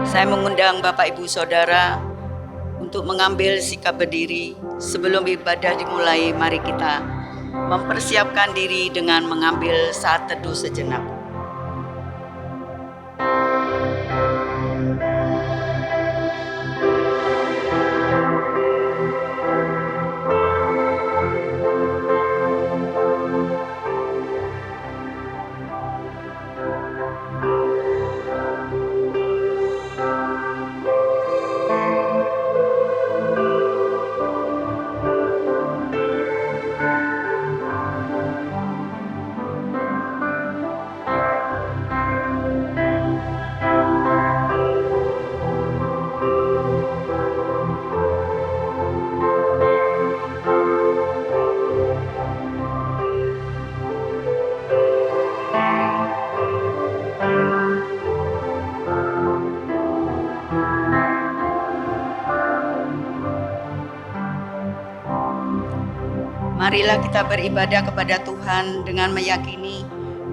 Saya mengundang Bapak Ibu Saudara untuk mengambil sikap berdiri. Sebelum ibadah dimulai, mari kita mempersiapkan diri dengan mengambil saat teduh sejenak. Marilah kita beribadah kepada Tuhan dengan meyakini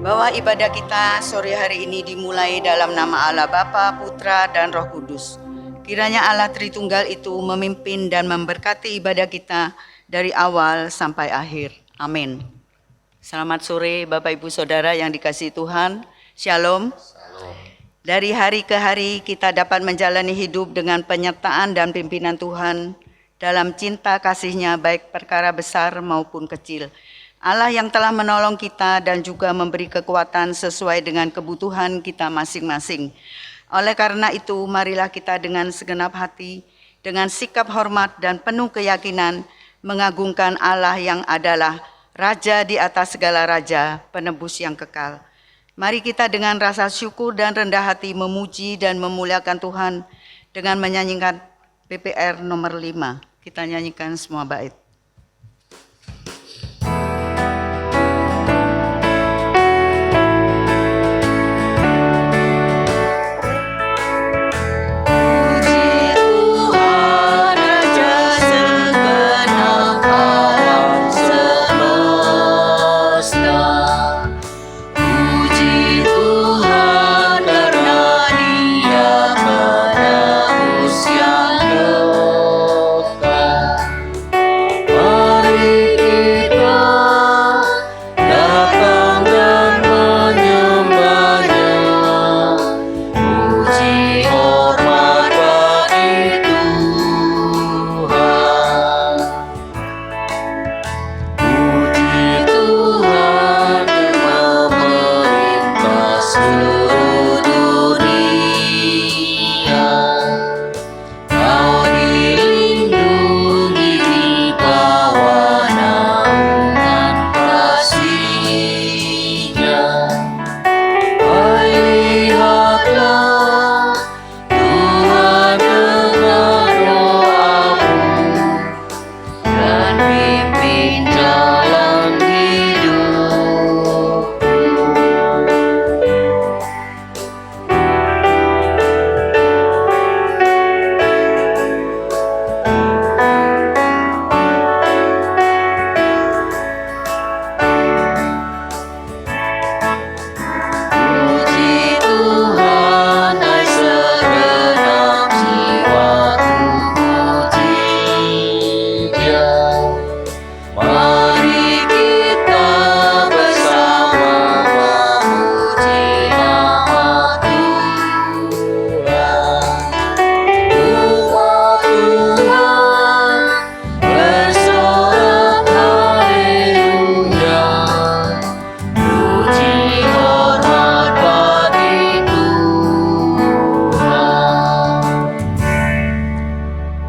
bahwa ibadah kita sore hari ini dimulai dalam nama Allah Bapa, Putra, dan Roh Kudus. Kiranya Allah Tritunggal itu memimpin dan memberkati ibadah kita dari awal sampai akhir. Amin. Selamat sore Bapak Ibu Saudara yang dikasihi Tuhan. Shalom. Dari hari ke hari kita dapat menjalani hidup dengan penyertaan dan pimpinan Tuhan dalam cinta kasih-Nya baik perkara besar maupun kecil. Allah yang telah menolong kita dan juga memberi kekuatan sesuai dengan kebutuhan kita masing-masing. Oleh karena itu, marilah kita dengan segenap hati, dengan sikap hormat dan penuh keyakinan mengagungkan Allah yang adalah Raja di atas segala raja, penebus yang kekal. Mari kita dengan rasa syukur dan rendah hati memuji dan memuliakan Tuhan dengan menyanyikan PPR nomor 5. Kita nyanyikan semua bait.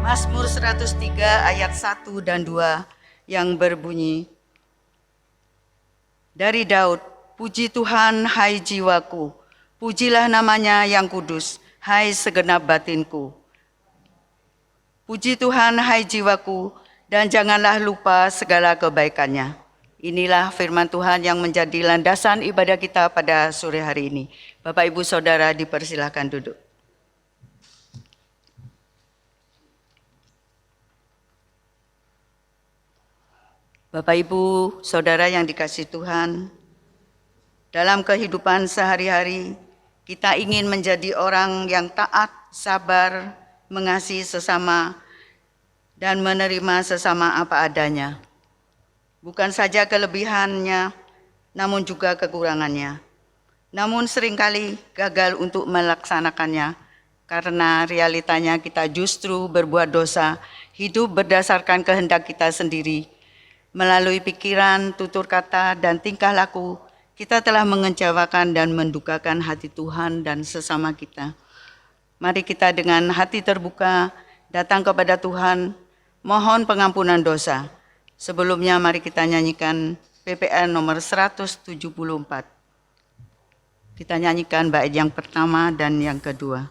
Mazmur 103 ayat 1 dan 2 yang berbunyi, dari Daud, puji Tuhan hai jiwaku, pujilah namanya yang kudus, hai segenap batinku. Puji Tuhan hai jiwaku, dan janganlah lupa segala kebaikannya. Inilah firman Tuhan yang menjadi landasan ibadah kita pada sore hari ini. Bapak Ibu Saudara dipersilakan duduk. Bapak Ibu Saudara yang dikasihi Tuhan, dalam kehidupan sehari-hari Kita ingin menjadi orang yang taat, sabar, mengasihi sesama, dan menerima sesama apa adanya. Bukan saja kelebihannya, namun juga kekurangannya. Namun seringkali gagal untuk melaksanakannya, karena realitanya kita justru berbuat dosa, hidup berdasarkan kehendak kita sendiri. Melalui pikiran, tutur kata, dan tingkah laku, kita telah mengecewakan dan mendukakan hati Tuhan dan sesama kita. Mari kita dengan hati terbuka datang kepada Tuhan, mohon pengampunan dosa. Sebelumnya mari kita nyanyikan PPN nomor 174. Kita nyanyikan bait yang pertama dan yang kedua.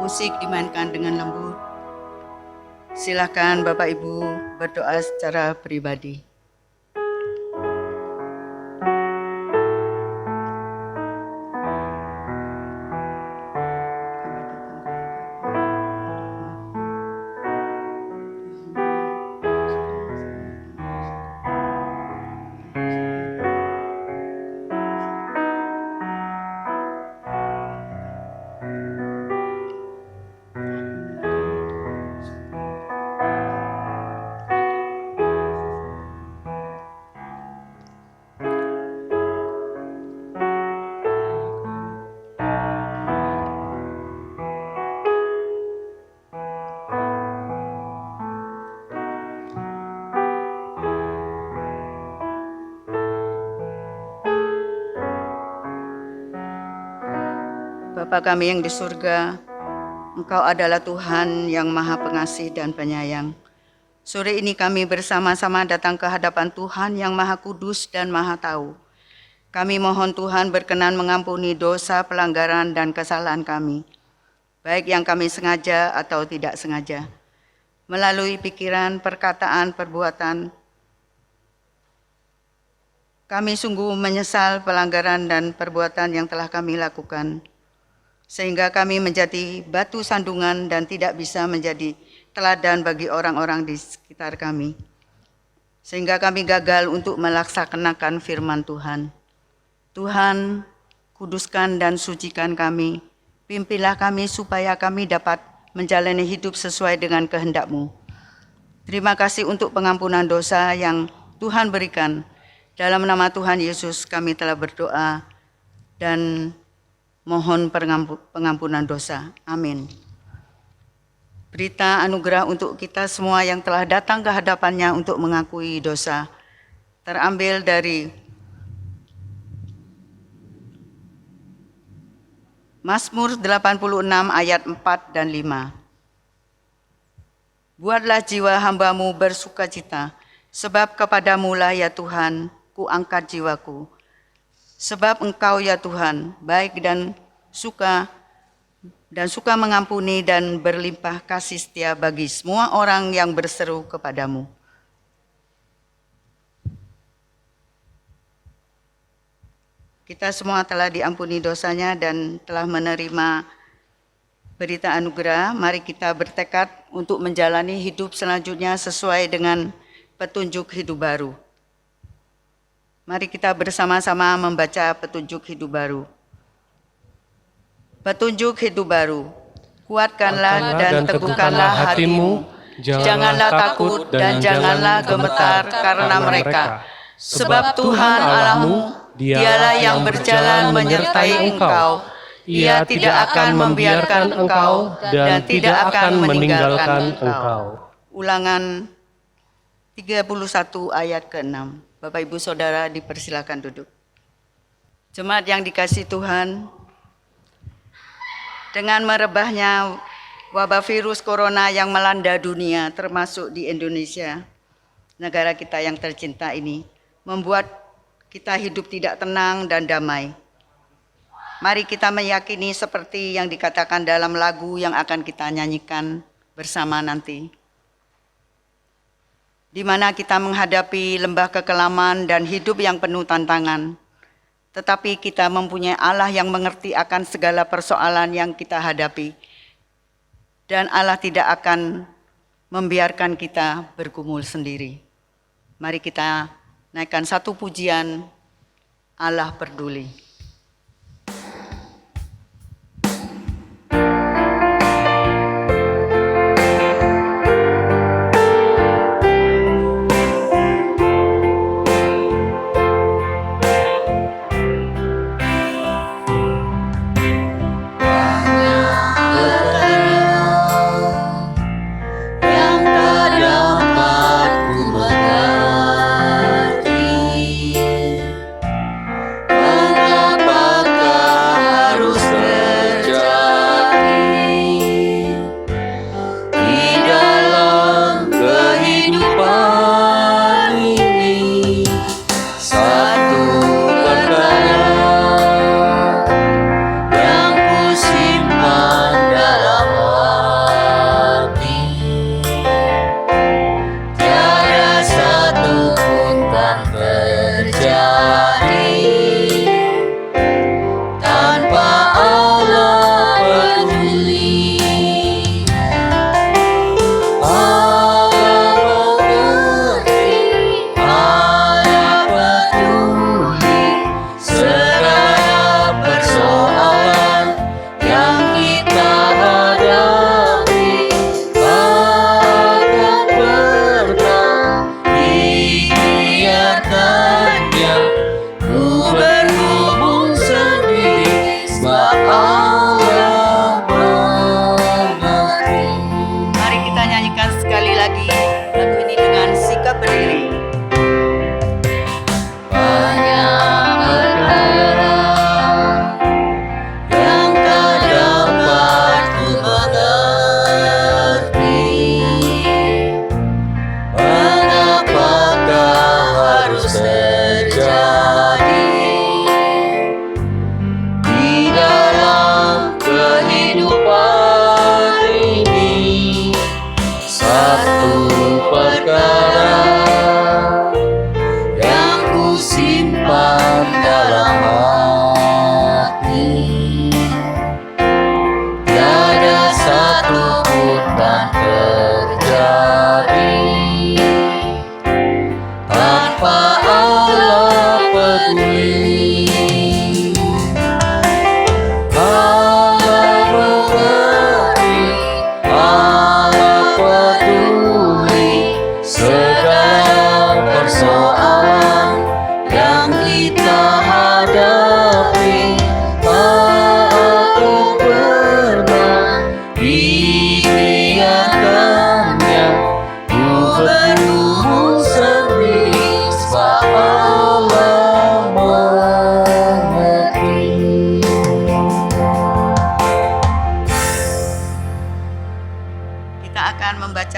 Musik dimainkan dengan lembut. Silakan Bapak Ibu berdoa secara pribadi. Bapa kami yang di surga, Engkau adalah Tuhan yang Maha Pengasih dan Penyayang. Sore ini kami bersama-sama datang ke hadapan Tuhan yang Maha Kudus dan Maha Tahu. Kami mohon Tuhan berkenan mengampuni dosa, pelanggaran, dan kesalahan kami, baik yang kami sengaja atau tidak sengaja. Melalui pikiran, perkataan, perbuatan, kami sungguh menyesal pelanggaran dan perbuatan yang telah kami lakukan, sehingga kami menjadi batu sandungan dan tidak bisa menjadi teladan bagi orang-orang di sekitar kami. Sehingga kami gagal untuk melaksanakan firman Tuhan. Tuhan, kuduskan dan sucikan kami. Pimpinlah kami supaya kami dapat menjalani hidup sesuai dengan kehendak-Mu. Terima kasih untuk pengampunan dosa yang Tuhan berikan. Dalam nama Tuhan Yesus kami telah berdoa dan mohon pengampunan dosa. Amin. Berita anugerah untuk kita semua yang telah datang ke hadapannya untuk mengakui dosa. Terambil dari Mazmur 86 ayat 4 dan 5. Buatlah jiwa hamba-Mu bersukacita, sebab kepadamu lah ya Tuhan, ku angkat jiwaku. Sebab Engkau ya Tuhan, baik dan suka mengampuni dan berlimpah kasih setia bagi semua orang yang berseru kepadamu. Kita semua telah diampuni dosanya dan telah menerima berita anugerah. Mari kita bertekad untuk menjalani hidup selanjutnya sesuai dengan petunjuk hidup baru. Mari kita bersama-sama membaca petunjuk hidup baru. Petunjuk hidup baru. Kuatkanlah dan teguhkanlah hatimu, janganlah takut dan janganlah gemetar karena mereka. Sebab Tuhan Allahmu, Dialah yang berjalan menyertai engkau. Ia tidak akan membiarkan engkau dan tidak akan meninggalkan engkau. Ulangan 31 ayat ke-6. Bapak Ibu Saudara dipersilakan duduk. Jemaat yang dikasihi Tuhan, dengan merebahnya wabah virus corona yang melanda dunia termasuk di Indonesia, negara kita yang tercinta ini, membuat kita hidup tidak tenang dan damai. Mari kita meyakini seperti yang dikatakan dalam lagu yang akan kita nyanyikan bersama nanti, di mana kita menghadapi lembah kekelaman dan hidup yang penuh tantangan. Tetapi kita mempunyai Allah yang mengerti akan segala persoalan yang kita hadapi. Dan Allah tidak akan membiarkan kita bergumul sendiri. Mari kita naikkan satu pujian, Allah peduli. Bangga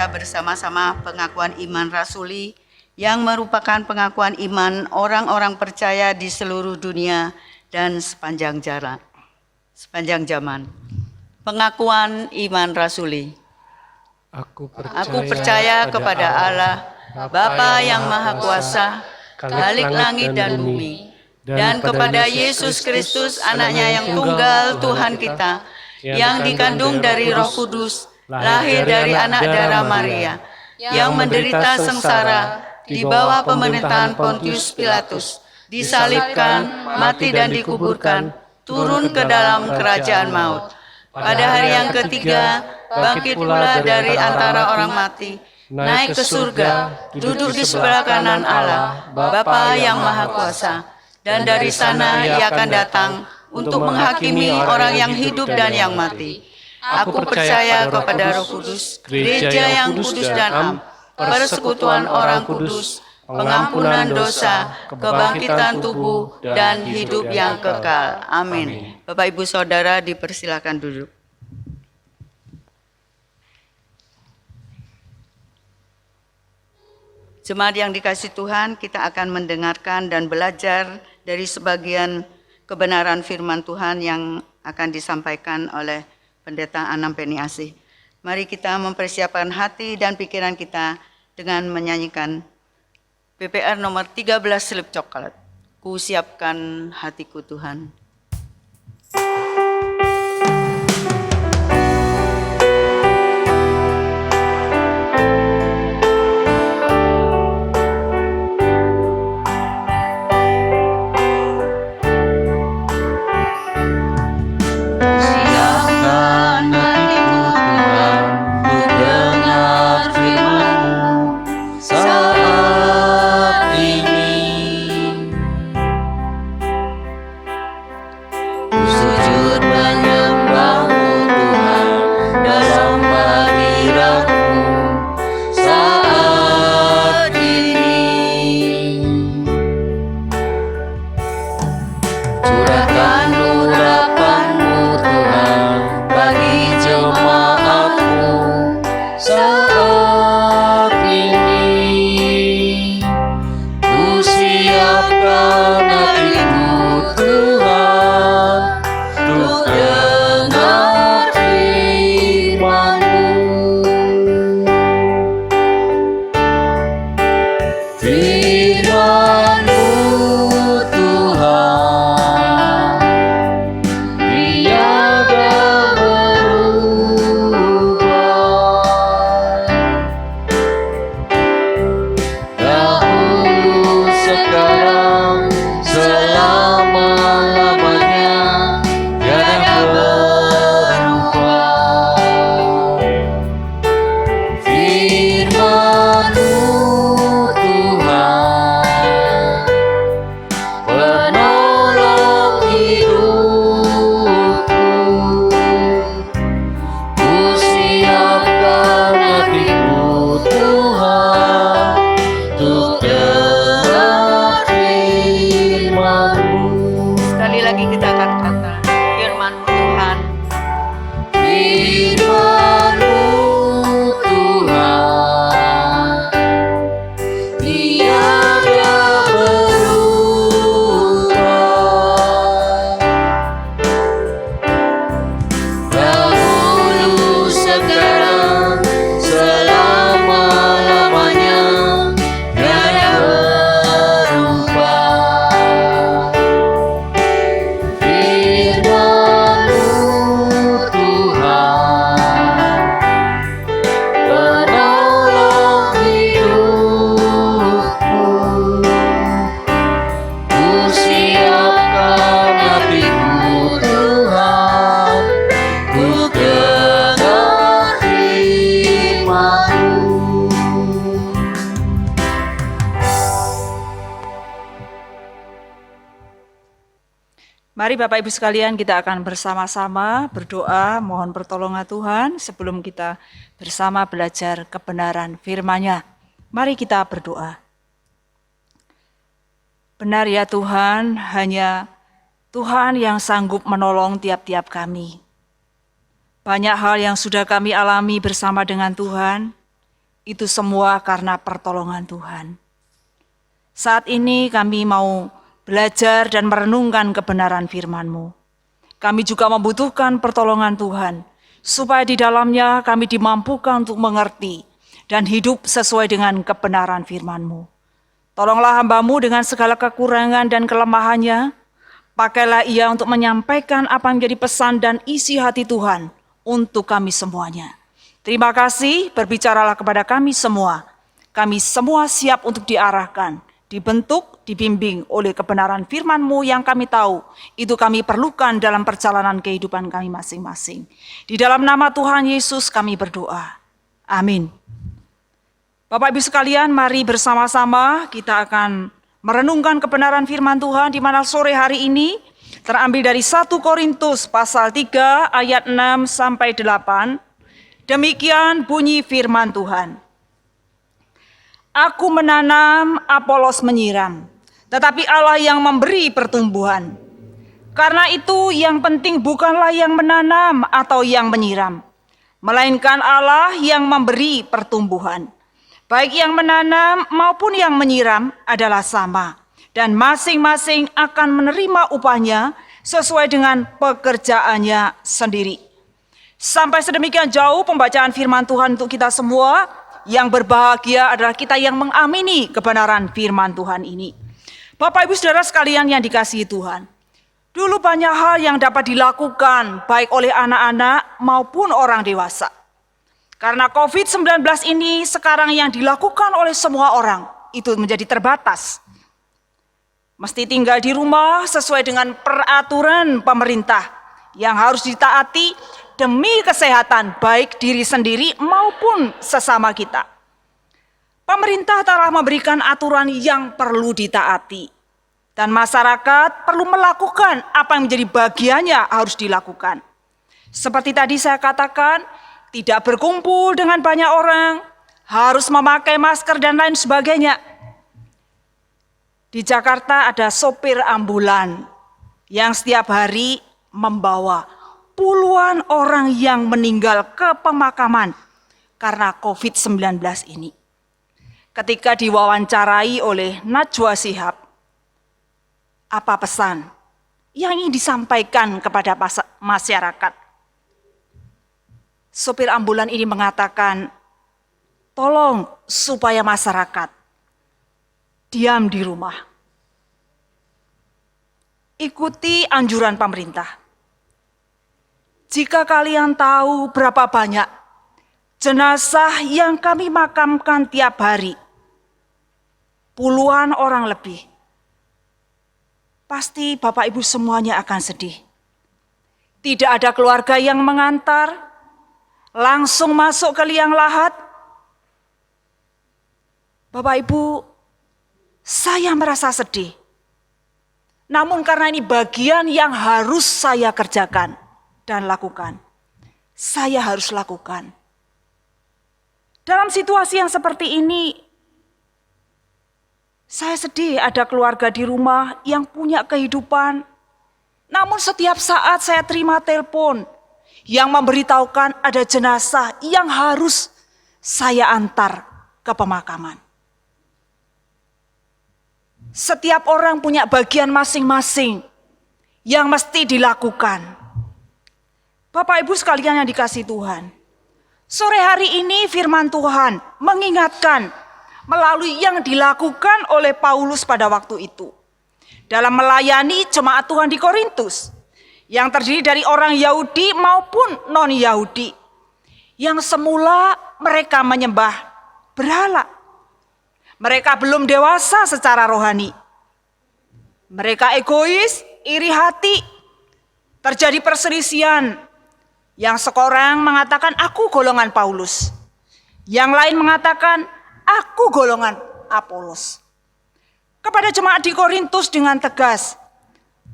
membaca bersama-sama pengakuan iman rasuli yang merupakan pengakuan iman orang-orang percaya di seluruh dunia dan sepanjang zaman. Pengakuan iman rasuli. Aku percaya kepada Allah, Bapa yang Maha Kuasa, Khalik langit dan bumi, dan kepada Yesus Kristus, anaknya yang tunggal Tuhan kita, yang dikandung dari Roh Kudus, lahir dari anak darah Maria, yang menderita sengsara di bawah pemerintahan Pontius Pilatus, disalibkan, mati dan dikuburkan, turun ke dalam kerajaan maut. Pada hari yang ketiga, bangkit pula dari antara orang mati, naik ke surga, duduk di sebelah kanan Allah, Bapa yang Maha Kuasa, dan dari sana Ia akan datang untuk menghakimi orang yang hidup dan yang mati. Aku percaya kepada Roh Kudus, gereja yang kudus dan am, persekutuan orang kudus, pengampunan dosa, kebangkitan tubuh, dan hidup yang kekal. Amin. Bapak Ibu Saudara dipersilakan duduk. Jemaat yang dikasihi Tuhan, kita akan mendengarkan dan belajar dari sebagian kebenaran firman Tuhan yang akan disampaikan oleh Pendeta Anam Peniasih. Mari kita mempersiapkan hati dan pikiran kita dengan menyanyikan PPR nomor 13 Selip Coklat. Ku siapkan hatiku Tuhan. Mari Bapak Ibu sekalian, kita akan bersama-sama berdoa mohon pertolongan Tuhan sebelum kita bersama belajar kebenaran firman-Nya. Mari kita berdoa. Benar ya Tuhan, hanya Tuhan yang sanggup menolong tiap-tiap kami. Banyak hal yang sudah kami alami bersama dengan Tuhan, Itu semua karena pertolongan Tuhan. Saat ini kami mau belajar dan merenungkan kebenaran firman-Mu. Kami juga membutuhkan pertolongan Tuhan, supaya di dalamnya kami dimampukan untuk mengerti dan hidup sesuai dengan kebenaran firman-Mu. Tolonglah hamba-Mu dengan segala kekurangan dan kelemahannya. Pakailah ia untuk menyampaikan apa yang menjadi pesan dan isi hati Tuhan untuk kami semuanya. Terima kasih, berbicaralah kepada kami semua. Kami semua siap untuk diarahkan, dibentuk, dibimbing oleh kebenaran firman-Mu yang kami tahu. Itu kami perlukan dalam perjalanan kehidupan kami masing-masing. Di dalam nama Tuhan Yesus kami berdoa. Amin. Bapak Ibu sekalian, mari bersama-sama kita akan merenungkan kebenaran firman Tuhan di mana sore hari ini terambil dari 1 Korintus pasal 3 ayat 6 sampai 8. Demikian bunyi firman Tuhan. Aku menanam, Apolos menyiram, tetapi Allah yang memberi pertumbuhan. Karena itu yang penting bukanlah yang menanam atau yang menyiram, melainkan Allah yang memberi pertumbuhan. Baik yang menanam maupun yang menyiram adalah sama, dan masing-masing akan menerima upahnya sesuai dengan pekerjaannya sendiri. Sampai sedemikian jauh pembacaan firman Tuhan untuk kita semua. Yang berbahagia adalah kita yang mengamini kebenaran firman Tuhan ini. Bapak Ibu Saudara sekalian yang dikasihi Tuhan, dulu banyak hal yang dapat dilakukan baik oleh anak-anak maupun orang dewasa. Karena COVID-19 ini sekarang yang dilakukan oleh semua orang itu menjadi terbatas. Mesti tinggal di rumah sesuai dengan peraturan pemerintah yang harus ditaati demi kesehatan baik diri sendiri maupun sesama kita. Pemerintah telah memberikan aturan yang perlu ditaati. Dan masyarakat perlu melakukan apa yang menjadi bagiannya harus dilakukan. Seperti tadi saya katakan, tidak berkumpul dengan banyak orang, harus memakai masker dan lain sebagainya. Di Jakarta ada sopir ambulan yang setiap hari membawa puluhan orang yang meninggal ke pemakaman karena COVID-19 ini. Ketika diwawancarai oleh Najwa Shihab, apa pesan yang ingin disampaikan kepada masyarakat? Sopir ambulan ini mengatakan, tolong supaya masyarakat diam di rumah. Ikuti anjuran pemerintah. Jika kalian tahu berapa banyak jenazah yang kami makamkan tiap hari, puluhan orang lebih, pasti Bapak Ibu semuanya akan sedih. Tidak ada keluarga yang mengantar, langsung masuk ke liang lahat. Bapak Ibu, saya merasa sedih. Namun karena ini bagian yang harus saya kerjakan dan lakukan. Saya harus lakukan. Dalam situasi yang seperti ini, saya sedih ada keluarga di rumah yang punya kehidupan. Namun setiap saat saya terima telepon yang memberitahukan ada jenazah yang harus saya antar ke pemakaman. Setiap orang punya bagian masing-masing yang mesti dilakukan. Bapak Ibu sekalian yang dikasihi Tuhan, sore hari ini firman Tuhan mengingatkan melalui yang dilakukan oleh Paulus pada waktu itu. Dalam melayani jemaat Tuhan di Korintus, yang terdiri dari orang Yahudi maupun non-Yahudi. Yang semula mereka menyembah berhala. Mereka belum dewasa secara rohani. Mereka egois, iri hati, terjadi perselisihan. Yang seorang mengatakan, aku golongan Paulus. Yang lain mengatakan, aku golongan Apolos. Kepada jemaat di Korintus dengan tegas,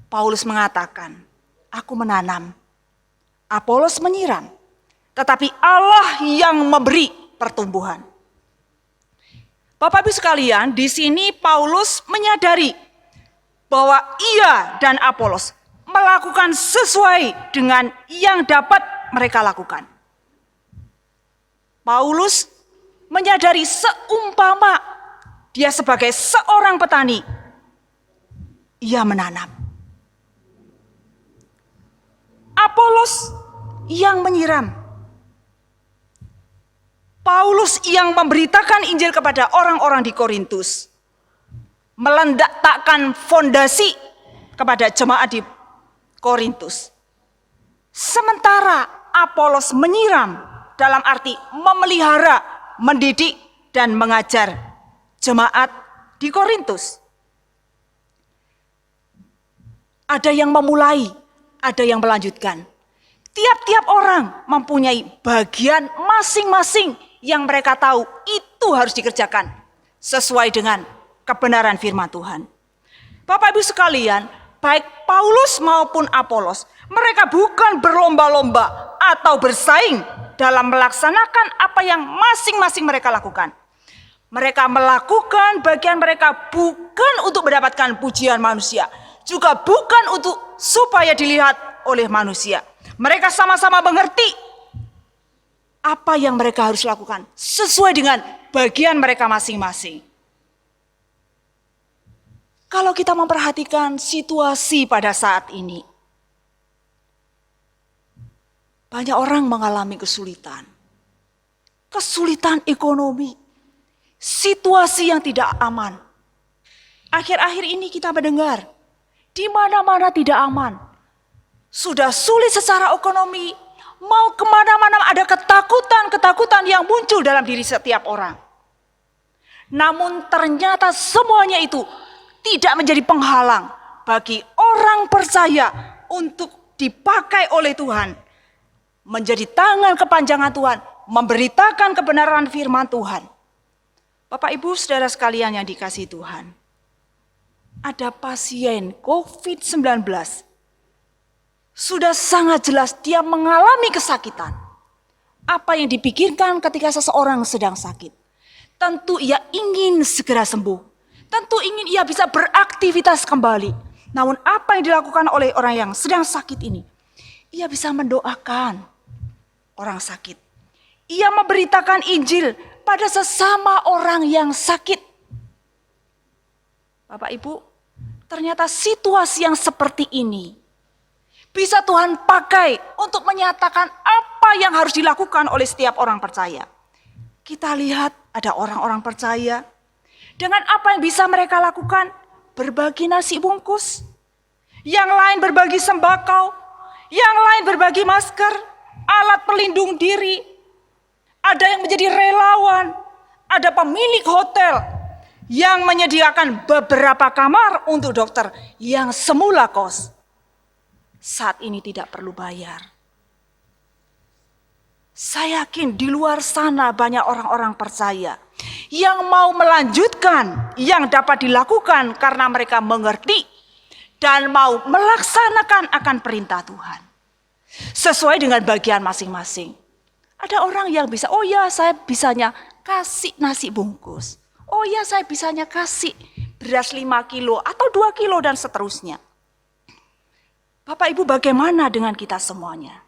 Paulus mengatakan, aku menanam, Apolos menyiram, tetapi Allah yang memberi pertumbuhan. Bapak Ibu sekalian, di sini Paulus menyadari bahwa ia dan Apolos melakukan sesuai dengan yang dapat mereka lakukan. Paulus menyadari seumpama dia sebagai seorang petani, ia menanam. Apolos yang menyiram, Paulus yang memberitakan Injil kepada orang-orang di Korintus, meletakkan fondasi kepada jemaat di Korintus. Sementara Apolos menyiram dalam arti memelihara, mendidik, dan mengajar jemaat di Korintus. Ada yang memulai, ada yang melanjutkan. Tiap-tiap orang mempunyai bagian masing-masing yang mereka tahu itu harus dikerjakan sesuai dengan kebenaran firman Tuhan. Bapak Ibu sekalian, baik Paulus maupun Apolos, mereka bukan berlomba-lomba atau bersaing dalam melaksanakan apa yang masing-masing mereka lakukan. Mereka melakukan bagian mereka bukan untuk mendapatkan pujian manusia, juga bukan untuk supaya dilihat oleh manusia. Mereka sama-sama mengerti apa yang mereka harus lakukan sesuai dengan bagian mereka masing-masing. Kalau kita memperhatikan situasi pada saat ini, banyak orang mengalami kesulitan. Kesulitan ekonomi, situasi yang tidak aman. Akhir-akhir ini kita mendengar, di mana-mana tidak aman. Sudah sulit secara ekonomi, mau kemana-mana ada ketakutan-ketakutan yang muncul dalam diri setiap orang. Namun ternyata semuanya itu tidak menjadi penghalang bagi orang percaya untuk dipakai oleh Tuhan. Menjadi tangan kepanjangan Tuhan, memberitakan kebenaran firman Tuhan. Bapak Ibu saudara sekalian yang dikasihi Tuhan. Ada pasien COVID-19. Sudah sangat jelas dia mengalami kesakitan. Apa yang dipikirkan ketika seseorang sedang sakit? Tentu ia ingin segera sembuh. Tentu ingin ia bisa beraktivitas kembali. Namun apa yang dilakukan oleh orang yang sedang sakit ini? Ia bisa mendoakan orang sakit. Ia memberitakan Injil pada sesama orang yang sakit. Bapak Ibu, ternyata situasi yang seperti ini bisa Tuhan pakai untuk menyatakan apa yang harus dilakukan oleh setiap orang percaya. Kita lihat ada orang-orang percaya dengan apa yang bisa mereka lakukan, berbagi nasi bungkus, yang lain berbagi sembako, yang lain berbagi masker, alat pelindung diri, ada yang menjadi relawan, ada pemilik hotel yang menyediakan beberapa kamar untuk dokter yang semula kos. Saat ini tidak perlu bayar. Saya yakin di luar sana banyak orang-orang percaya yang mau melanjutkan yang dapat dilakukan karena mereka mengerti dan mau melaksanakan akan perintah Tuhan. Sesuai dengan bagian masing-masing. Ada orang yang bisa, oh ya saya bisanya kasih nasi bungkus. Oh ya saya bisanya kasih beras 5 kilo atau 2 kilo dan seterusnya. Bapak Ibu bagaimana dengan kita semuanya?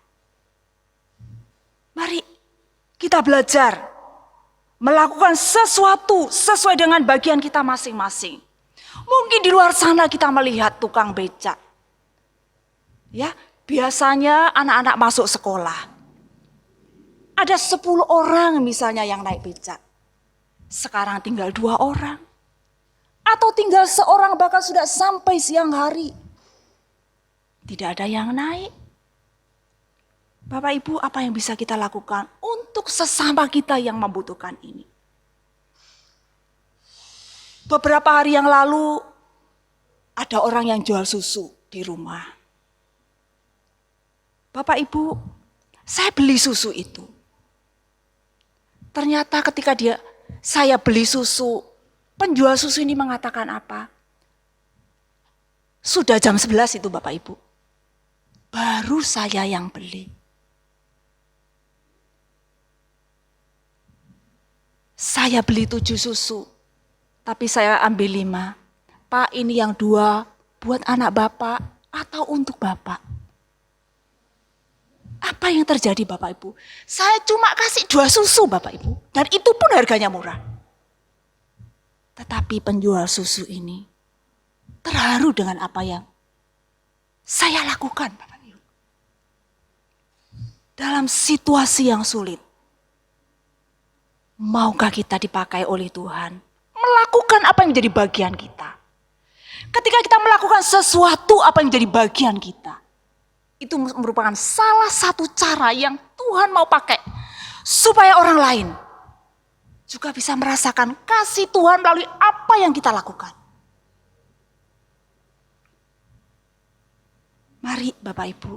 Mari kita belajar melakukan sesuatu sesuai dengan bagian kita masing-masing. Mungkin di luar sana kita melihat tukang becak. Ya, biasanya anak-anak masuk sekolah. Ada 10 orang misalnya yang naik becak. Sekarang tinggal 2 orang. Atau tinggal seorang bahkan sudah sampai siang hari. Tidak ada yang naik. Bapak Ibu, apa yang bisa kita lakukan untuk sesama kita yang membutuhkan ini? Beberapa hari yang lalu ada orang yang jual susu di rumah. Bapak Ibu, saya beli susu itu. Ternyata ketika saya beli susu, penjual susu ini mengatakan apa? Sudah jam 11 itu Bapak Ibu. Baru saya yang beli. Saya beli 7 susu, tapi saya ambil 5. Pak, ini yang 2 buat anak Bapak atau untuk Bapak? Apa yang terjadi Bapak Ibu? Saya cuma kasih 2 susu Bapak Ibu. Dan itu pun harganya murah. Tetapi penjual susu ini terharu dengan apa yang saya lakukan Bapak Ibu. Dalam situasi yang sulit, maukah kita dipakai oleh Tuhan? Melakukan apa yang menjadi bagian kita. Ketika kita melakukan sesuatu apa yang menjadi bagian kita, itu merupakan salah satu cara yang Tuhan mau pakai supaya orang lain juga bisa merasakan kasih Tuhan melalui apa yang kita lakukan. Mari Bapak Ibu,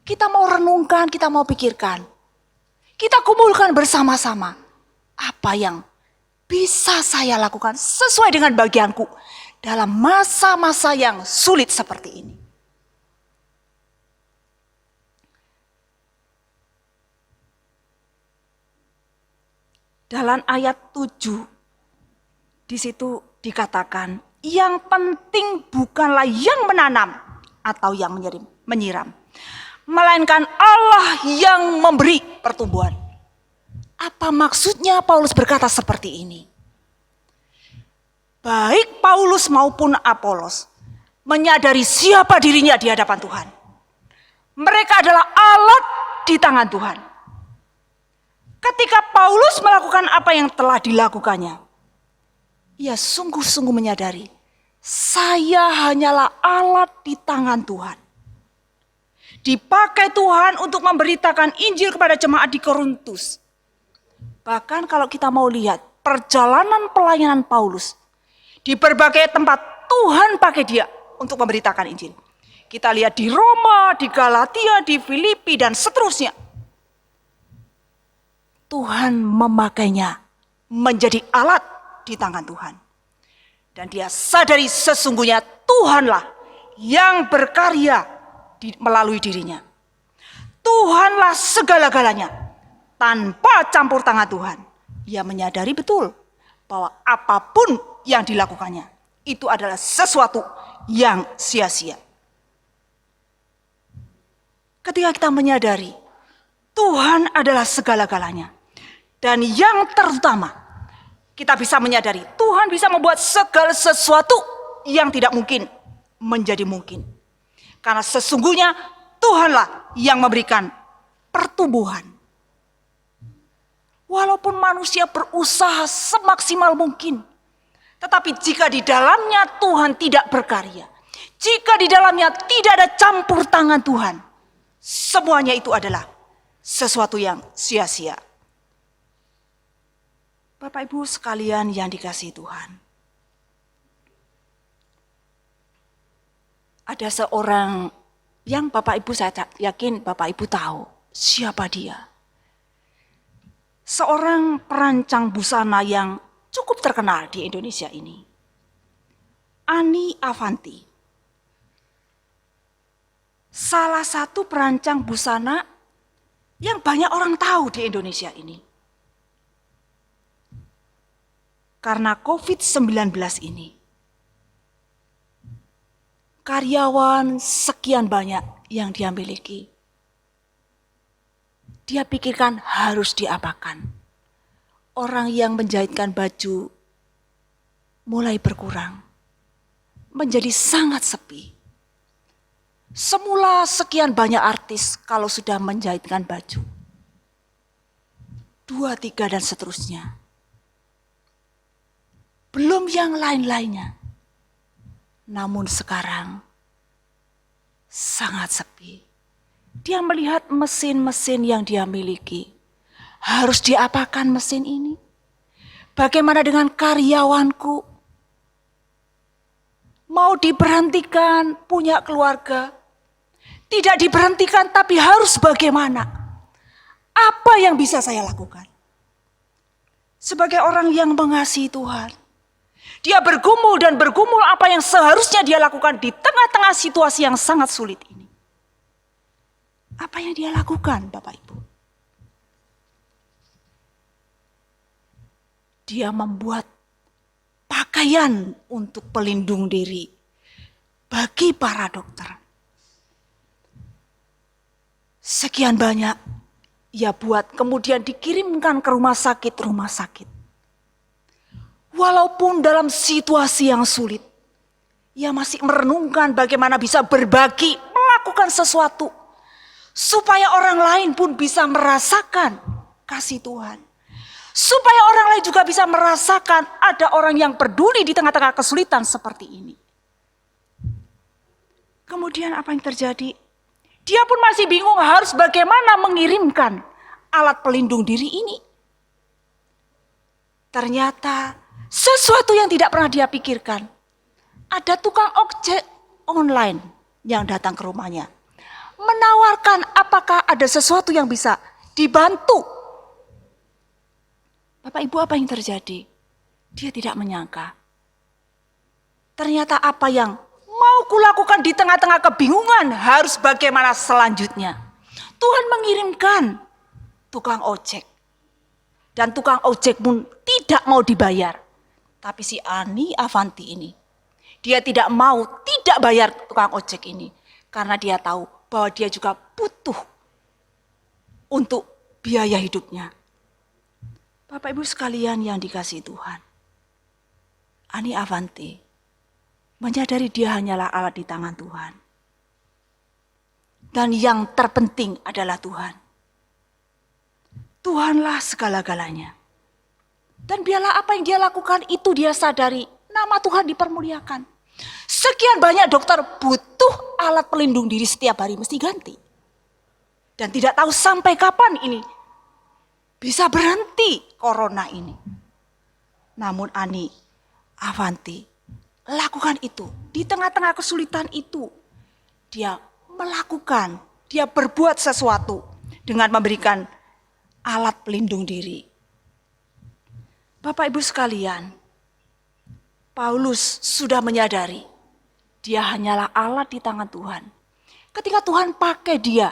kita mau renungkan, kita mau pikirkan. Kita kumpulkan bersama-sama apa yang bisa saya lakukan sesuai dengan bagianku dalam masa-masa yang sulit seperti ini. Dalam ayat 7, di situ dikatakan, yang penting bukanlah yang menanam atau yang menyiram, melainkan Allah yang memberi pertumbuhan. Apa maksudnya Paulus berkata seperti ini? Baik Paulus maupun Apolos menyadari siapa dirinya di hadapan Tuhan. Mereka adalah alat di tangan Tuhan. Ketika Paulus melakukan apa yang telah dilakukannya, ia sungguh-sungguh menyadari, saya hanyalah alat di tangan Tuhan. Dipakai Tuhan untuk memberitakan Injil kepada jemaat di Korintus. Bahkan kalau kita mau lihat perjalanan pelayanan Paulus, di berbagai tempat Tuhan pakai dia untuk memberitakan Injil. Kita lihat di Roma, di Galatia, di Filipi, dan seterusnya. Tuhan memakainya menjadi alat di tangan Tuhan. Dan dia sadari sesungguhnya Tuhanlah yang berkarya melalui dirinya. Tuhanlah segala-galanya. Tanpa campur tangan Tuhan, ia menyadari betul bahwa apapun yang dilakukannya itu adalah sesuatu yang sia-sia. Ketika kita menyadari Tuhan adalah segala-galanya, dan yang terutama kita bisa menyadari Tuhan bisa membuat segala sesuatu yang tidak mungkin menjadi mungkin. Karena sesungguhnya Tuhanlah yang memberikan pertumbuhan. Walaupun manusia berusaha semaksimal mungkin, tetapi jika di dalamnya Tuhan tidak berkarya, jika di dalamnya tidak ada campur tangan Tuhan, semuanya itu adalah sesuatu yang sia-sia. Bapak Ibu sekalian yang dikasihi Tuhan, ada seorang yang Bapak Ibu, saya yakin Bapak Ibu tahu siapa dia. Seorang perancang busana yang cukup terkenal di Indonesia ini, Ani Avanti. Salah satu perancang busana yang banyak orang tahu di Indonesia ini. Karena COVID-19 ini, karyawan sekian banyak yang dia miliki. Dia pikirkan harus diapakan. Orang yang menjahitkan baju mulai berkurang, menjadi sangat sepi. Semula sekian banyak artis kalau sudah menjahitkan baju. 2, 3 dan seterusnya. Belum yang lain-lainnya. Namun sekarang sangat sepi. Dia melihat mesin-mesin yang dia miliki. Harus diapakan mesin ini? Bagaimana dengan karyawanku? Mau diberhentikan, punya keluarga. Tidak diberhentikan tapi harus bagaimana? Apa yang bisa saya lakukan? Sebagai orang yang mengasihi Tuhan, dia bergumul dan bergumul apa yang seharusnya dia lakukan di tengah-tengah situasi yang sangat sulit ini. Apa yang dia lakukan, Bapak Ibu? Dia membuat pakaian untuk pelindung diri bagi para dokter. Sekian banyak ia buat, kemudian dikirimkan ke rumah sakit. Walaupun dalam situasi yang sulit, ia masih merenungkan bagaimana bisa berbagi, melakukan sesuatu, supaya orang lain pun bisa merasakan kasih Tuhan. Supaya orang lain juga bisa merasakan ada orang yang peduli di tengah-tengah kesulitan seperti ini. Kemudian apa yang terjadi? Dia pun masih bingung harus bagaimana mengirimkan alat pelindung diri ini. Ternyata sesuatu yang tidak pernah dia pikirkan. Ada tukang ojek online yang datang ke rumahnya. Menawarkan apakah ada sesuatu yang bisa dibantu. Bapak Ibu, apa yang terjadi? Dia tidak menyangka. Ternyata apa yang mau kulakukan di tengah-tengah kebingungan harus bagaimana selanjutnya. Tuhan mengirimkan tukang ojek. Dan tukang ojek pun tidak mau dibayar. Tapi si Ani Avanti ini, dia tidak bayar tukang ojek ini. Karena dia tahu bahwa dia juga butuh untuk biaya hidupnya. Bapak Ibu sekalian yang dikasihi Tuhan. Ani Avanti menyadari dia hanyalah alat di tangan Tuhan. Dan yang terpenting adalah Tuhan. Tuhanlah segala-galanya. Dan biarlah apa yang dia lakukan itu dia sadari nama Tuhan dipermuliakan. Sekian banyak dokter butuh alat pelindung diri setiap hari mesti ganti. Dan tidak tahu sampai kapan ini bisa berhenti corona ini. Namun Ani Avanti lakukan itu. Di tengah-tengah kesulitan itu, dia melakukan, dia berbuat sesuatu dengan memberikan alat pelindung diri. Bapak Ibu sekalian, Paulus sudah menyadari dia hanyalah alat di tangan Tuhan. Ketika Tuhan pakai dia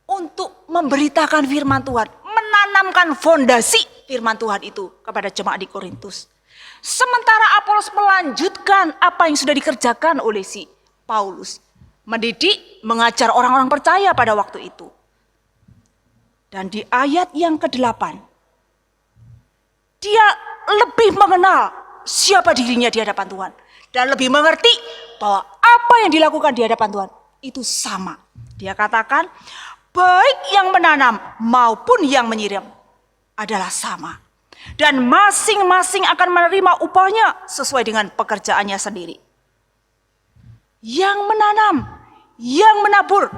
untuk memberitakan firman Tuhan, menanamkan fondasi firman Tuhan itu kepada jemaat di Korintus. Sementara Apolos melanjutkan apa yang sudah dikerjakan oleh si Paulus. Mendidik, mengajar orang-orang percaya pada waktu itu. Dan di ayat yang ke-8, dia lebih mengenal siapa dirinya di hadapan Tuhan. Dan lebih mengerti bahwa apa yang dilakukan di hadapan Tuhan itu sama. Dia katakan, baik yang menanam maupun yang menyiram adalah sama. Dan masing-masing akan menerima upahnya sesuai dengan pekerjaannya sendiri. Yang menanam, yang menabur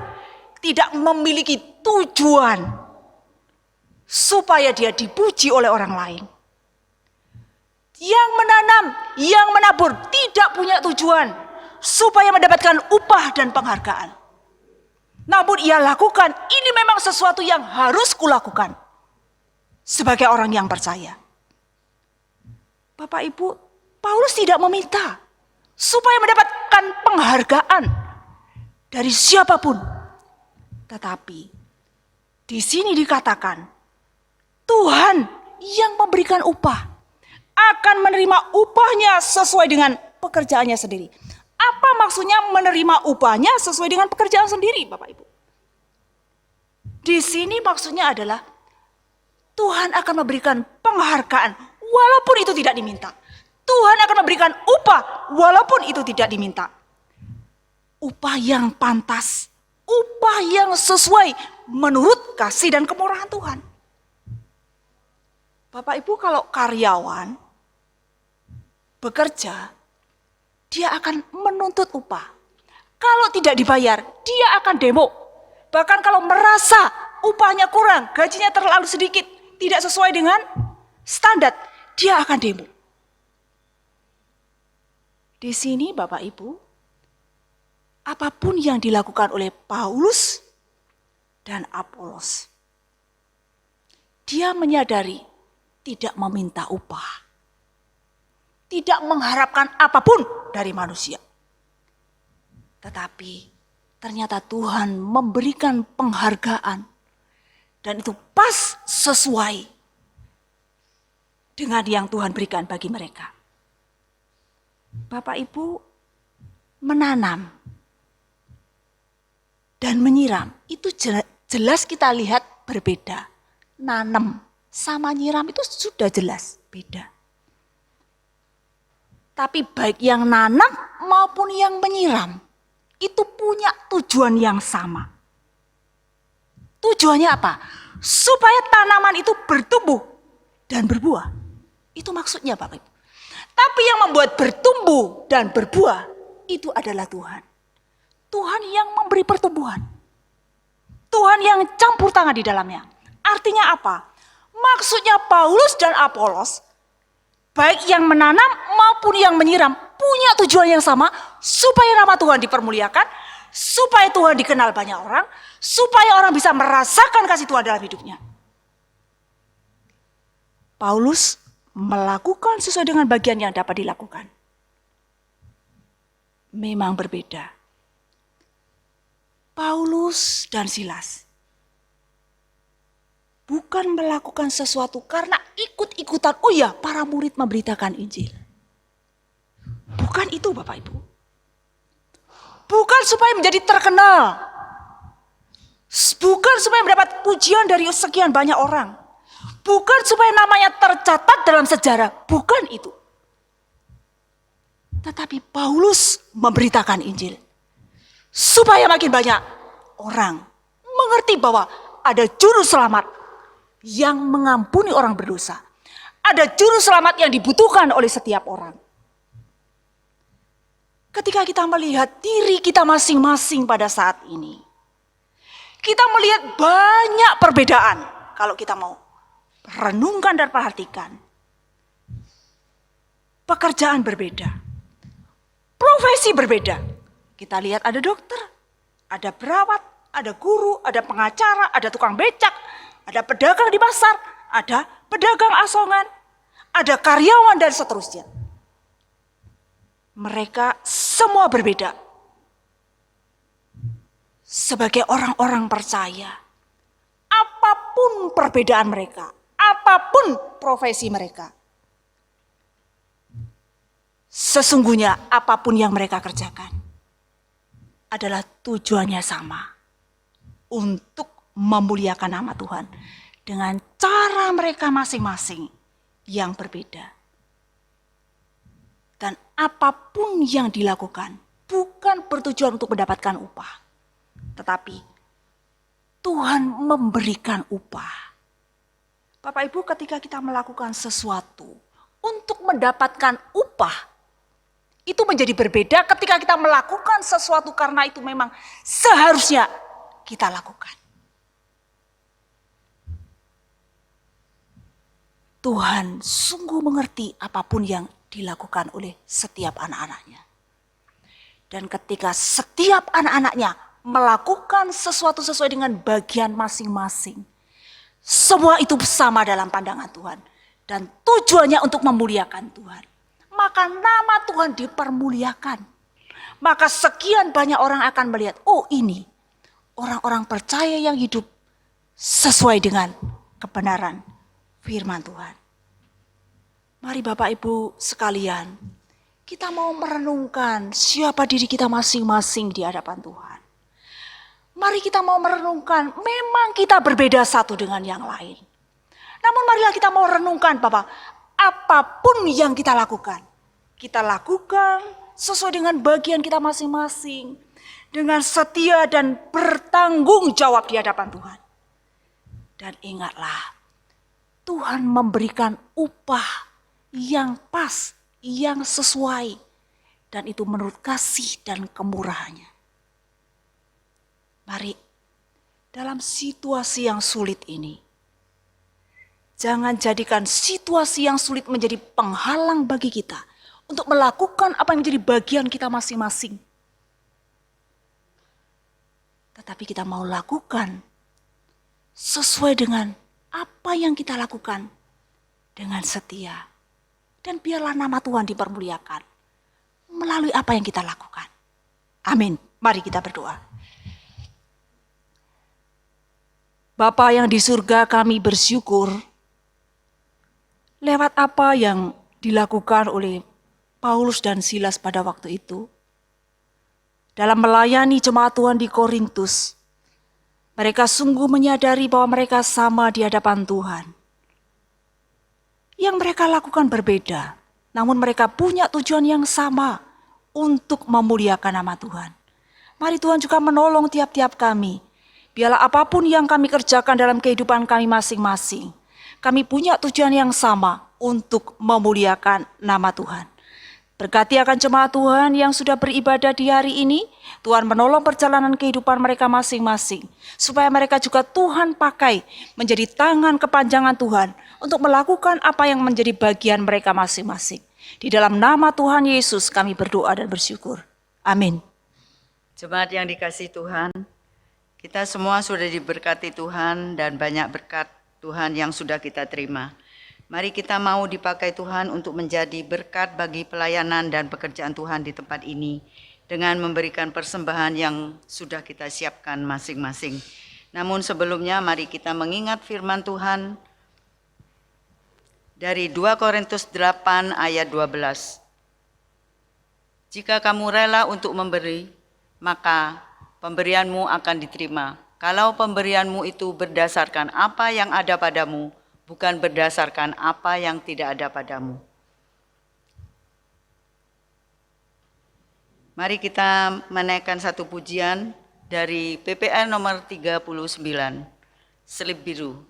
tidak memiliki tujuan supaya dia dipuji oleh orang lain. Yang menanam, yang menabur tidak punya tujuan supaya mendapatkan upah dan penghargaan. Namun ia lakukan, ini memang sesuatu yang harus kulakukan sebagai orang yang percaya. Bapak Ibu, Paulus tidak meminta supaya mendapatkan penghargaan dari siapapun. Tetapi di sini dikatakan Tuhan yang memberikan upah akan menerima upahnya sesuai dengan pekerjaannya sendiri. Apa maksudnya menerima upahnya sesuai dengan pekerjaan sendiri, Bapak Ibu? Di sini maksudnya adalah Tuhan akan memberikan penghargaan walaupun itu tidak diminta. Tuhan akan memberikan upah walaupun itu tidak diminta. Upah yang pantas, upah yang sesuai menurut kasih dan kemurahan Tuhan. Bapak Ibu, kalau karyawan bekerja, dia akan menuntut upah. Kalau tidak dibayar, dia akan demo. Bahkan kalau merasa upahnya kurang, gajinya terlalu sedikit, tidak sesuai dengan standar, dia akan demo. Di sini Bapak Ibu, apapun yang dilakukan oleh Paulus dan Apolos, dia menyadari tidak meminta upah. Tidak mengharapkan apapun dari manusia. Tetapi ternyata Tuhan memberikan penghargaan. Dan itu pas sesuai dengan yang Tuhan berikan bagi mereka. Bapak Ibu menanam. dan menyiram. Itu jelas kita lihat berbeda. Nanam sama nyiram itu sudah jelas beda. Tapi baik yang nanam maupun yang menyiram itu punya tujuan yang sama. Tujuannya apa? Supaya tanaman itu bertumbuh dan berbuah. Itu maksudnya Bapak Ibu. Tapi yang membuat bertumbuh dan berbuah itu adalah Tuhan. Tuhan yang memberi pertumbuhan. Tuhan yang campur tangan di dalamnya. Artinya apa? Maksudnya Paulus dan Apolos, baik yang menanam maupun yang menyiram, punya tujuan yang sama, supaya nama Tuhan dipermuliakan, supaya Tuhan dikenal banyak orang, supaya orang bisa merasakan kasih Tuhan dalam hidupnya. Paulus melakukan sesuai dengan bagian yang dapat dilakukan. Memang berbeda. Paulus dan Silas bukan melakukan sesuatu karena ikut-ikutan, oh ya para murid memberitakan Injil. Bukan itu Bapak Ibu. Bukan supaya menjadi terkenal. Bukan supaya mendapat pujian dari sekian banyak orang. Bukan supaya namanya tercatat dalam sejarah. Bukan itu. Tetapi Paulus memberitakan Injil. Supaya makin banyak orang mengerti bahwa ada juru selamat yang mengampuni orang berdosa. Ada juru selamat yang dibutuhkan oleh setiap orang. Ketika kita melihat diri kita masing-masing pada saat ini, kita melihat banyak perbedaan kalau kita mau renungkan dan perhatikan. Pekerjaan berbeda, profesi berbeda. Kita lihat ada dokter, ada perawat, ada guru, ada pengacara, ada tukang becak, ada pedagang di pasar, ada pedagang asongan, ada karyawan dan seterusnya. Mereka semua berbeda. Sebagai orang-orang percaya, apapun perbedaan mereka, apapun profesi mereka, sesungguhnya apapun yang mereka kerjakan adalah tujuannya sama, untuk memuliakan nama Tuhan dengan cara mereka masing-masing yang berbeda. Dan apapun yang dilakukan bukan bertujuan untuk mendapatkan upah, tetapi Tuhan memberikan upah. Bapak Ibu, ketika kita melakukan sesuatu untuk mendapatkan upah, itu menjadi berbeda ketika kita melakukan sesuatu karena itu memang seharusnya kita lakukan. Tuhan sungguh mengerti apapun yang dilakukan oleh setiap anak-anaknya. Dan ketika setiap anak-anaknya melakukan sesuatu sesuai dengan bagian masing-masing, semua itu sama dalam pandangan Tuhan. Dan tujuannya untuk memuliakan Tuhan. Maka nama Tuhan dipermuliakan. Maka sekian banyak orang akan melihat, oh ini orang-orang percaya yang hidup sesuai dengan kebenaran firman Tuhan. Mari Bapak Ibu sekalian, kita mau merenungkan siapa diri kita masing-masing di hadapan Tuhan. Mari kita mau merenungkan, memang kita berbeda satu dengan yang lain. Namun marilah kita mau renungkan Bapak, apapun yang kita lakukan sesuai dengan bagian kita masing-masing, dengan setia dan bertanggung jawab di hadapan Tuhan. Dan ingatlah, Tuhan memberikan upah yang pas, yang sesuai, dan itu menurut kasih dan kemurahannya. Mari, dalam situasi yang sulit ini, jangan jadikan situasi yang sulit menjadi penghalang bagi kita untuk melakukan apa yang menjadi bagian kita masing-masing. Tetapi kita mau lakukan sesuai dengan apa yang kita lakukan dengan setia. Dan biarlah nama Tuhan dipermuliakan melalui apa yang kita lakukan. Amin. Mari kita berdoa. Bapa yang di surga, kami bersyukur lewat apa yang dilakukan oleh Paulus dan Silas pada waktu itu. dalam melayani jemaat Tuhan di Korintus. Mereka sungguh menyadari bahwa mereka sama di hadapan Tuhan. Yang mereka lakukan berbeda, namun mereka punya tujuan yang sama untuk memuliakan nama Tuhan. Mari Tuhan juga menolong tiap-tiap kami. Biarlah apapun yang kami kerjakan dalam kehidupan kami masing-masing, kami punya tujuan yang sama untuk memuliakan nama Tuhan. Berkati akan jemaat Tuhan yang sudah beribadah di hari ini. Tuhan menolong perjalanan kehidupan mereka masing-masing. Supaya mereka juga Tuhan pakai menjadi tangan kepanjangan Tuhan untuk melakukan apa yang menjadi bagian mereka masing-masing. Di dalam nama Tuhan Yesus kami berdoa dan bersyukur. Amin. Jemaat yang dikasihi Tuhan, kita semua sudah diberkati Tuhan dan banyak berkat Tuhan yang sudah kita terima. Mari kita mau dipakai Tuhan untuk menjadi berkat bagi pelayanan dan pekerjaan Tuhan di tempat ini dengan memberikan persembahan yang sudah kita siapkan masing-masing. Namun sebelumnya mari kita mengingat firman Tuhan dari 2 Korintus 8 ayat 12. Jika kamu rela untuk memberi, maka pemberianmu akan diterima. Kalau pemberianmu itu berdasarkan apa yang ada padamu, bukan berdasarkan apa yang tidak ada padamu. Mari kita menaikkan satu pujian dari PPN nomor 39, Selip Biru.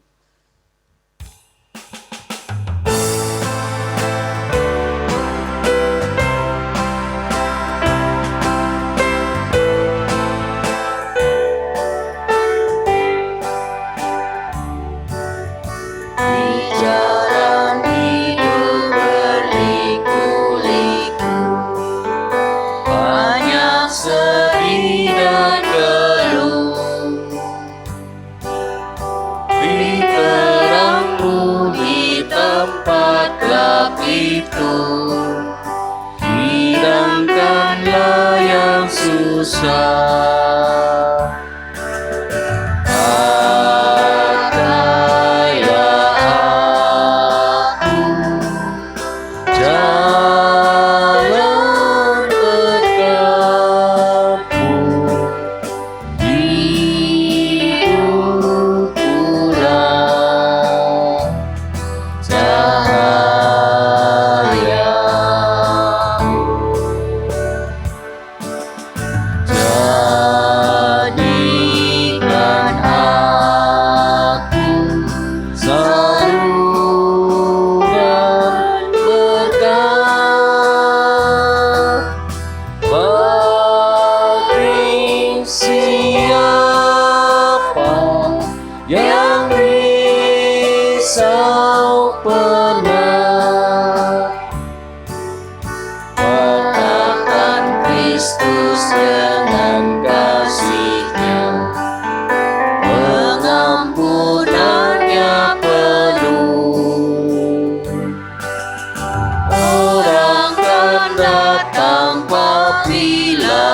Hilangkanlah yang susah. Pakailah aku jalan berkatmu, hidup pulang cahaya. Jadikan aku saluran berkat bagi siapa yang risau pernah. Katakan Kristus dengan kasih-Nya, pengampunannya penuh. Orang kan datang apabila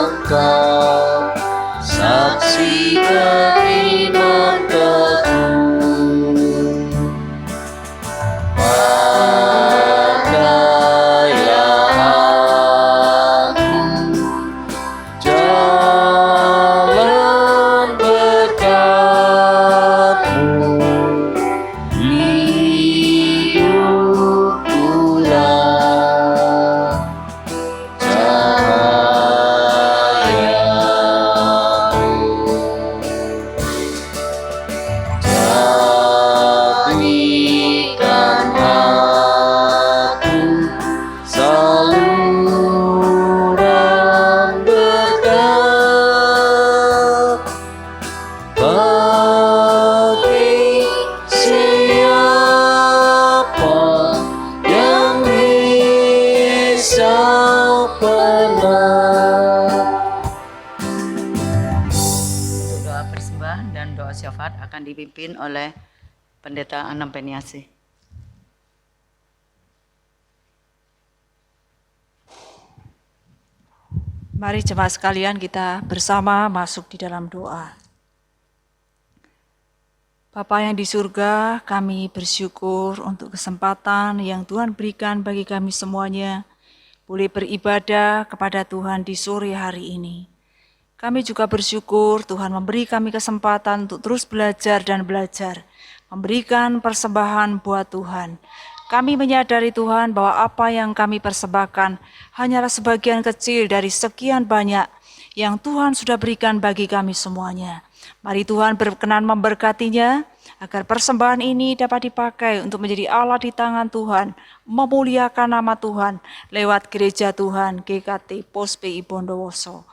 engkau saksi beriman teguh. Pakailah aku jalan berkatmu, hidup pulang jadikan aku saluran berkat bagi siapa yang risau pernah. Untuk doa persembahan dan doa syafaat akan dipimpin oleh Pendeta Anam Peniasi. Mari jemaat sekalian kita bersama masuk di dalam doa. Bapa yang di surga, kami bersyukur untuk kesempatan yang Tuhan berikan bagi kami semuanya boleh beribadah kepada Tuhan di sore hari ini. Kami juga bersyukur Tuhan memberi kami kesempatan untuk terus belajar dan belajar, memberikan persembahan buat Tuhan. Kami menyadari Tuhan bahwa apa yang kami persembahkan hanyalah sebagian kecil dari sekian banyak yang Tuhan sudah berikan bagi kami semuanya. Mari Tuhan berkenan memberkatinya, agar persembahan ini dapat dipakai untuk menjadi alat di tangan Tuhan, memuliakan nama Tuhan lewat gereja Tuhan GKT Pos PI Bondowoso.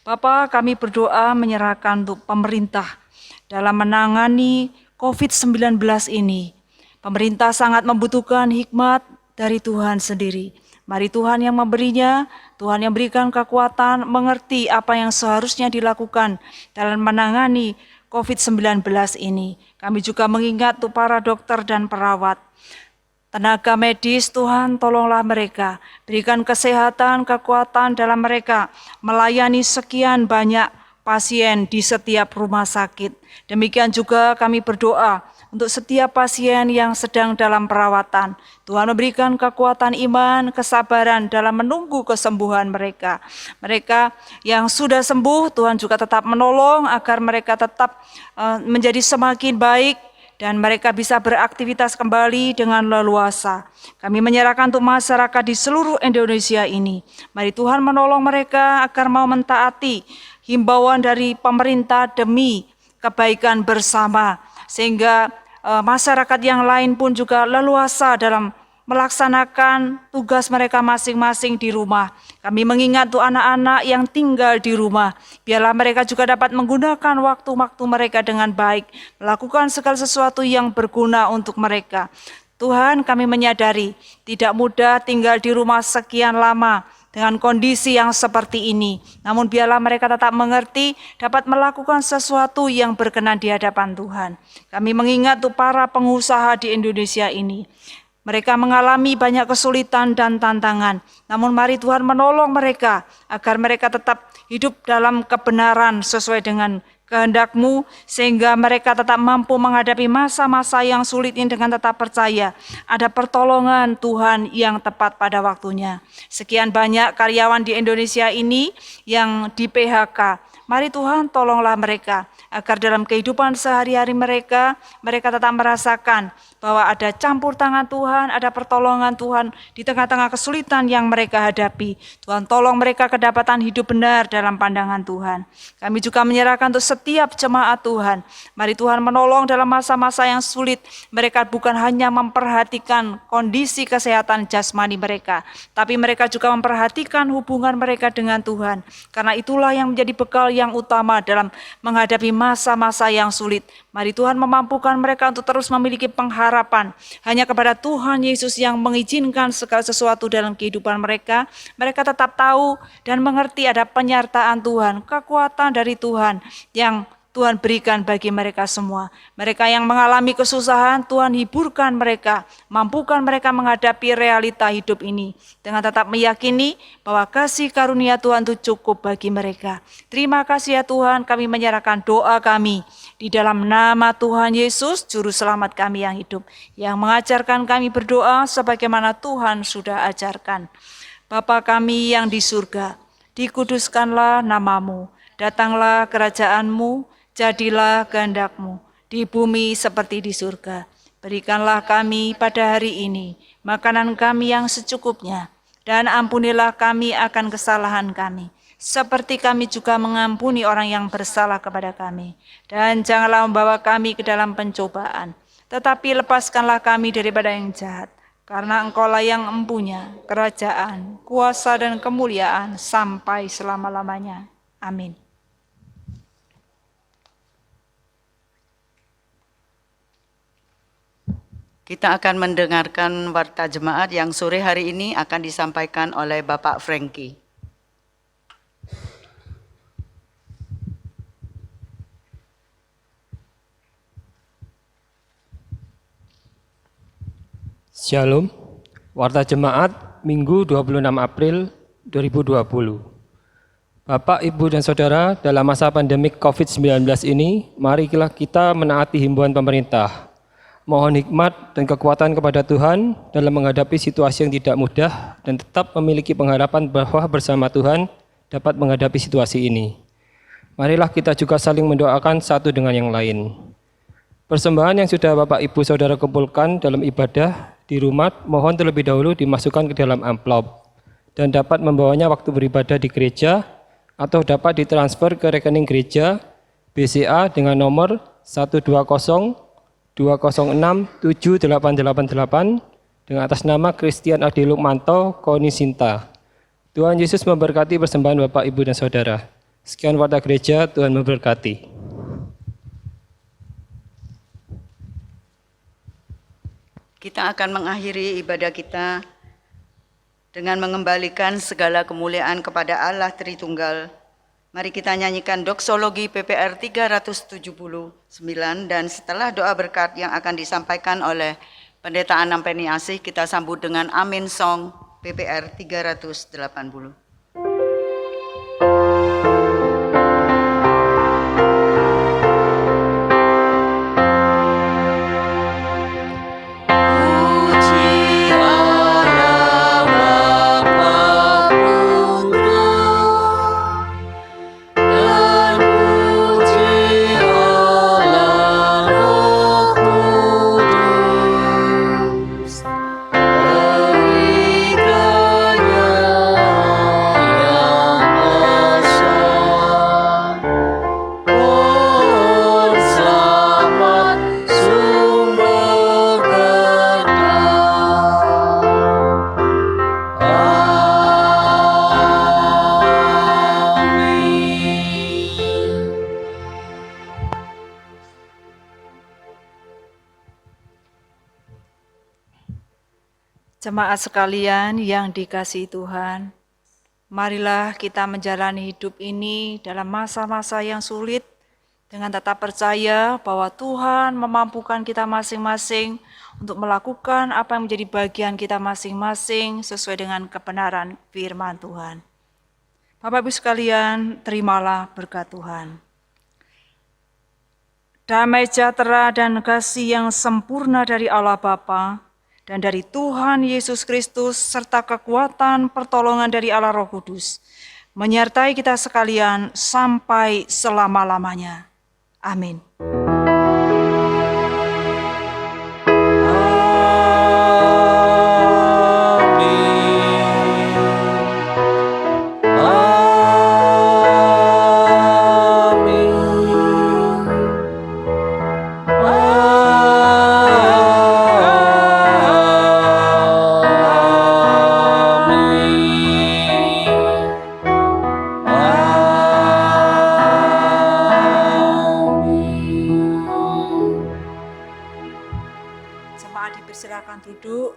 Bapa, kami berdoa menyerahkan untuk pemerintah dalam menangani COVID-19 ini. Pemerintah sangat membutuhkan hikmat dari Tuhan sendiri. Mari Tuhan yang memberinya, Tuhan yang berikan kekuatan, mengerti apa yang seharusnya dilakukan dalam menangani COVID-19 ini. Kami juga mengingat untuk para dokter dan perawat, tenaga medis. Tuhan tolonglah mereka, berikan kesehatan, kekuatan dalam mereka melayani sekian banyak pasien di setiap rumah sakit. Demikian juga kami berdoa untuk setiap pasien yang sedang dalam perawatan. Tuhan memberikan kekuatan iman, kesabaran dalam menunggu kesembuhan mereka. Mereka yang sudah sembuh, Tuhan juga tetap menolong agar mereka tetap menjadi semakin baik dan mereka bisa beraktivitas kembali dengan leluasa. Kami menyerahkan untuk masyarakat di seluruh Indonesia ini. Mari Tuhan menolong mereka agar mau mentaati himbauan dari pemerintah demi kebaikan bersama, sehingga masyarakat yang lain pun juga leluasa dalam melaksanakan tugas mereka masing-masing di rumah. Kami mengingat tuh anak-anak yang tinggal di rumah, biarlah mereka juga dapat menggunakan waktu-waktu mereka dengan baik, melakukan segala sesuatu yang berguna untuk mereka. Tuhan, kami menyadari tidak mudah tinggal di rumah sekian lama dengan kondisi yang seperti ini. Namun biarlah mereka tetap mengerti, dapat melakukan sesuatu yang berkenan di hadapan Tuhan. Kami mengingat tuh para pengusaha di Indonesia ini. Mereka mengalami banyak kesulitan dan tantangan. Namun mari Tuhan menolong mereka agar mereka tetap hidup dalam kebenaran sesuai dengan kehendak-Mu, sehingga mereka tetap mampu menghadapi masa-masa yang sulit ini dengan tetap percaya ada pertolongan Tuhan yang tepat pada waktunya. Sekian banyak karyawan di Indonesia ini yang di PHK. Mari Tuhan tolonglah mereka agar dalam kehidupan sehari-hari mereka tetap merasakan bahwa ada campur tangan Tuhan, ada pertolongan Tuhan di tengah-tengah kesulitan yang mereka hadapi. Tuhan tolong mereka kedapatan hidup benar dalam pandangan Tuhan. Kami juga menyerahkan untuk setiap jemaat Tuhan. Mari Tuhan menolong dalam masa-masa yang sulit. Mereka bukan hanya memperhatikan kondisi kesehatan jasmani mereka, tapi mereka juga memperhatikan hubungan mereka dengan Tuhan. Karena itulah yang menjadi bekal yang utama dalam menghadapi masa-masa yang sulit. Mari Tuhan memampukan mereka untuk terus memiliki pengharapan hanya kepada Tuhan Yesus yang mengizinkan segala sesuatu dalam kehidupan mereka. Mereka tetap tahu dan mengerti ada penyertaan Tuhan, kekuatan dari Tuhan yang Tuhan berikan bagi mereka semua. Mereka yang mengalami kesusahan, Tuhan hiburkan mereka, mampukan mereka menghadapi realita hidup ini dengan tetap meyakini bahwa kasih karunia Tuhan itu cukup bagi mereka. Terima kasih ya Tuhan, kami menyerahkan doa kami di dalam nama Tuhan Yesus, Juru Selamat kami yang hidup, yang mengajarkan kami berdoa sebagaimana Tuhan sudah ajarkan. Bapa kami yang di surga, dikuduskanlah nama-Mu, datanglah kerajaan-Mu, jadilah kehendak-Mu di bumi seperti di surga. Berikanlah kami pada hari ini makanan kami yang secukupnya, dan ampunilah kami akan kesalahan kami, seperti kami juga mengampuni orang yang bersalah kepada kami. Dan janganlah membawa kami ke dalam pencobaan, tetapi lepaskanlah kami daripada yang jahat. Karena Engkaulah yang empunya kerajaan, kuasa dan kemuliaan sampai selama-lamanya. Amin. Kita akan mendengarkan warta jemaat yang sore hari ini akan disampaikan oleh Bapak Franky. Shalom, warta jemaat Minggu 26 April 2020. Bapak, Ibu, dan Saudara, dalam masa pandemik COVID-19 ini, marilah kita menaati himbauan pemerintah Mohon hikmat dan kekuatan kepada Tuhan dalam menghadapi situasi yang tidak mudah dan tetap memiliki pengharapan bahwa bersama Tuhan dapat menghadapi situasi ini. Marilah kita juga saling mendoakan satu dengan yang lain. Persembahan yang sudah Bapak Ibu Saudara kumpulkan dalam ibadah di rumah mohon terlebih dahulu dimasukkan ke dalam amplop dan dapat membawanya waktu beribadah di gereja atau dapat ditransfer ke rekening gereja BCA dengan nomor 12020678888 dengan atas nama Christian Adi Lukmanto Koni Sinta. Tuhan Yesus memberkati persembahan Bapak, Ibu, dan Saudara. Sekian warta gereja, Tuhan memberkati. Kita akan mengakhiri ibadah kita dengan mengembalikan segala kemuliaan kepada Allah Tritunggal. Mari kita nyanyikan doksologi PPR 379 dan setelah doa berkat yang akan disampaikan oleh Pendeta Anam Peniasih, kita sambut dengan Amin Song PPR 380. Jemaat sekalian yang dikasihi Tuhan, marilah kita menjalani hidup ini dalam masa-masa yang sulit dengan tetap percaya bahwa Tuhan memampukan kita masing-masing untuk melakukan apa yang menjadi bagian kita masing-masing sesuai dengan kebenaran firman Tuhan. Bapak Ibu sekalian, terimalah berkat Tuhan. Damai sejahtera dan kasih yang sempurna dari Allah Bapa dan dari Tuhan Yesus Kristus serta kekuatan pertolongan dari Allah Roh Kudus menyertai kita sekalian sampai selama-lamanya. Amin.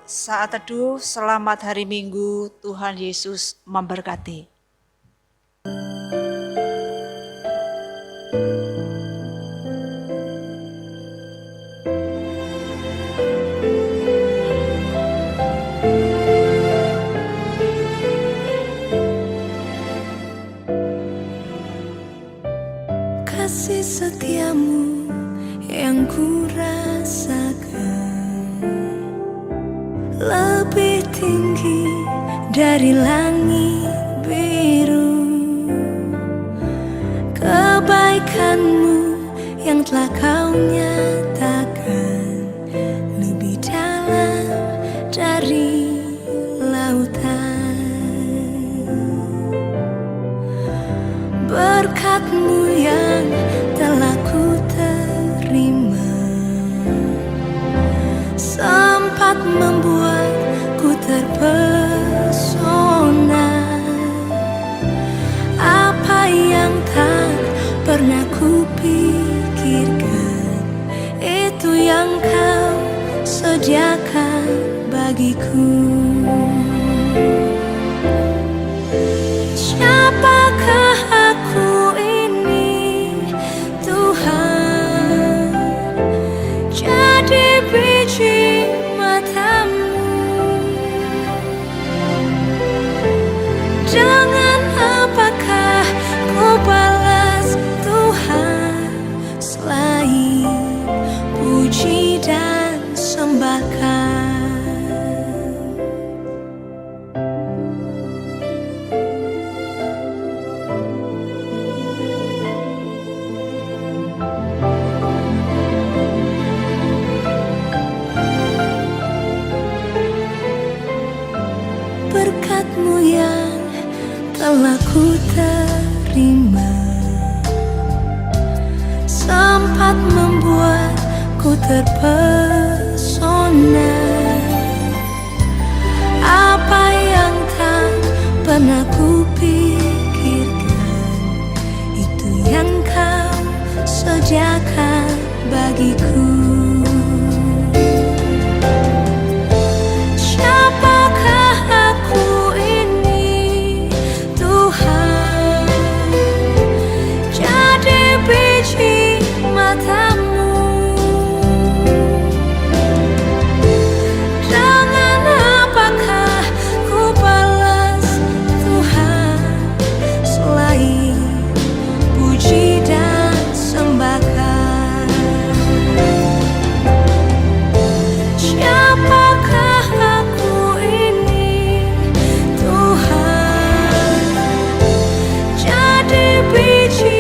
Saat teduh, selamat hari Minggu, Tuhan Yesus memberkati. Kasih setiamu yang ku rasakan lebih tinggi dari langit biru. Kebaikanmu yang telah kau nyatakan lebih dalam dari lautan. Berkat-Mu yang telah ku terima sempat membuatku terpesona. Apa yang tak pernah ku pikirkan, itu yang kau sediakan bagiku. Siapakah aku ini, Tuhan? Jadi biji mata-Mu. Dengan apakah ku balas Tuhan selain puji dan terpesona. Apa yang tak pernah kupikirkan, itu yang kau sediakan bagiku. Siapakah aku ini, Tuhan? Jadi biji matamu. Dengan apakah ku balas, Tuhan, selain puji dan sembahkan? Siapakah aku ini, Tuhan? Jadi biji